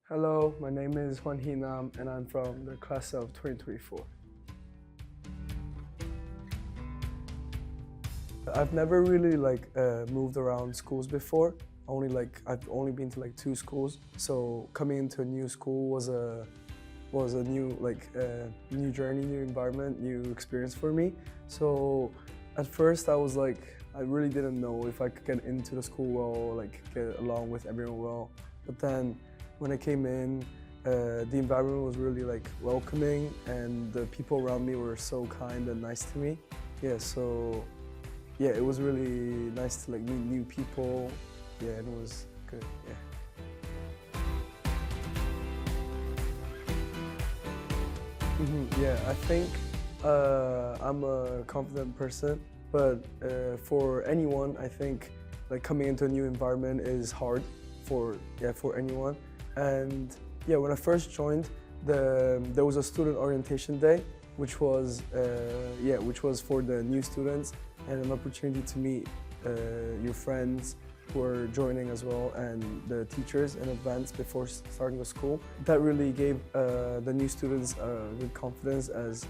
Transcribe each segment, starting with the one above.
Hello, my name is Hwanhee and I'm from the class of 2024. I've never really moved around schools before. I've only been to two schools. So coming into a new school was a new new journey, new environment, new experience for me. So at first I really didn't know if I could get into the school well, get along with everyone well. But then when I came in, the environment was really welcoming, and the people around me were so kind and nice to me. Yeah, it was really nice to meet new people. Yeah, and it was good. Yeah, I think I'm a confident person, but for anyone, I think coming into a new environment is hard for anyone. And yeah, when I first joined, there was a student orientation day, which was for the new students, and an opportunity to meet your friends who are joining as well, and the teachers in advance before starting the school. That really gave the new students good confidence, as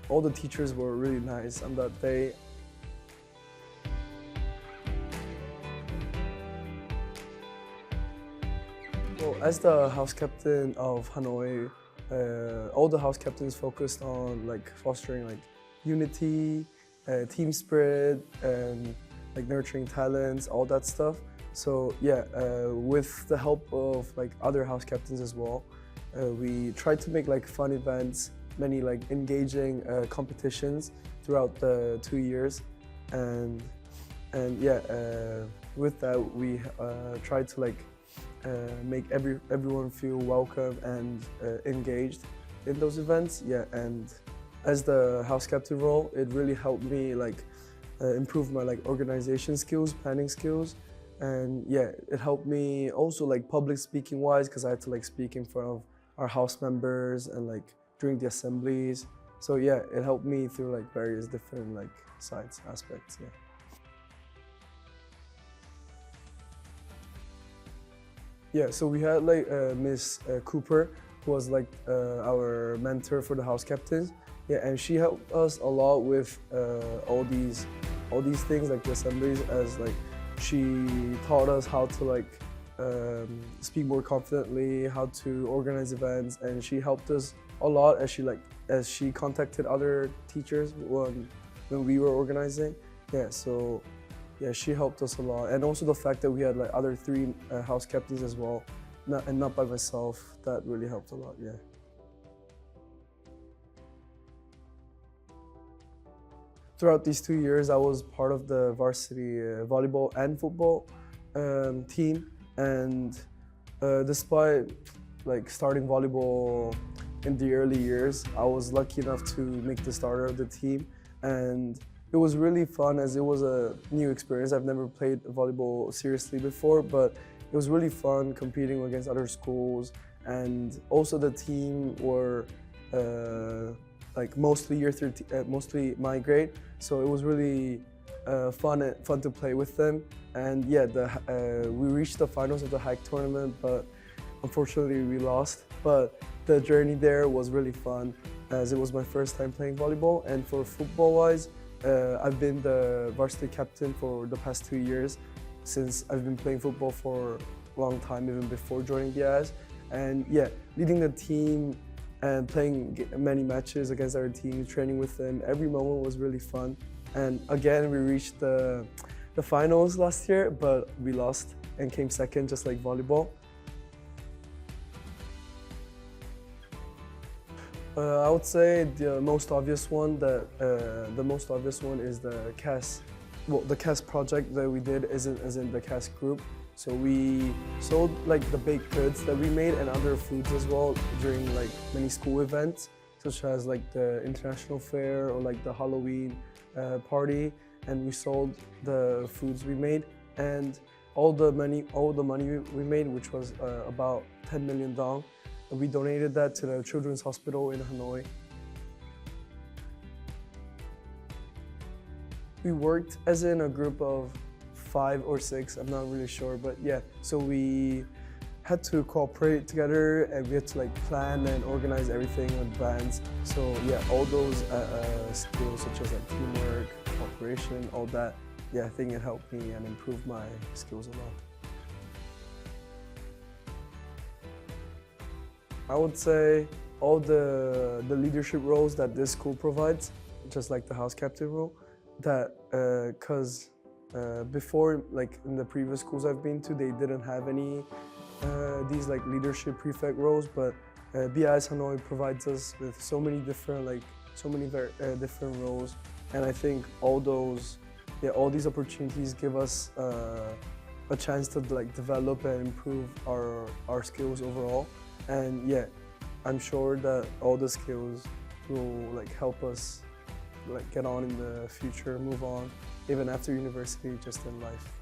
all the teachers were really nice on that day. Well, as the house captain of Hanoi, all the house captains focused on fostering unity, team spirit, and nurturing talents, all that stuff. So yeah, with the help of other house captains as well, we tried to make fun events, many engaging competitions throughout the 2 years, and yeah, with that we tried to make everyone feel welcome and engaged in those events. Yeah, and as the house captain role, it really helped me improve my organization skills, planning skills, and yeah, it helped me also public speaking wise, because I had to speak in front of our house members and during the assemblies. So yeah, it helped me through various different sides, aspects. Yeah. Yeah, so we had Miss Cooper, who was our mentor for the house captains. Yeah, and she helped us a lot with all these things the assemblies, as she taught us how to speak more confidently, how to organize events, and she helped us a lot as she contacted other teachers when we were organizing. Yeah, so yeah, she helped us a lot, and also the fact that we had other three house captains as well, not by myself, that really helped a lot. Yeah. Throughout these 2 years, I was part of the varsity volleyball and football team, and despite starting volleyball in the early years, I was lucky enough to make the starter of the team, and it was really fun, as it was a new experience. I've never played volleyball seriously before, but it was really fun competing against other schools, and also the team were mostly mostly my grade, so it was really fun to play with them. And yeah, we reached the finals of the hike tournament, but unfortunately we lost. But the journey there was really fun, as it was my first time playing volleyball. And for football-wise, I've been the varsity captain for the past 2 years, since I've been playing football for a long time, even before joining BIS. And yeah, leading the team and playing many matches against our team, training with them, every moment was really fun. And again, we reached the finals last year, but we lost and came second, just like volleyball. I would say the most obvious one is the CAS. Well, the CAS project that we did isn't the CAS group. So we sold the baked goods that we made and other foods as well during many school events, such as the international fair or the Halloween party. And we sold the foods we made, and all the money we made, which was about 10 million dong. We donated that to the Children's Hospital in Hanoi. We worked as in a group of 5 or 6, I'm not really sure, but yeah. So we had to cooperate together, and we had to like plan and organize everything with bands. So yeah, all those skills such as like teamwork, cooperation, all that, yeah, I think it helped me and improved my skills a lot. I would say all the leadership roles that this school provides, just like the house captain role, that because before, like in the previous schools I've been to, they didn't have any these like leadership prefect roles, but BIS Hanoi provides us with so many different different roles, and I think all these opportunities give us a chance to like develop and improve our skills overall. And yeah, I'm sure that all the skills will like help us like get on in the future, move on, even after university, just in life.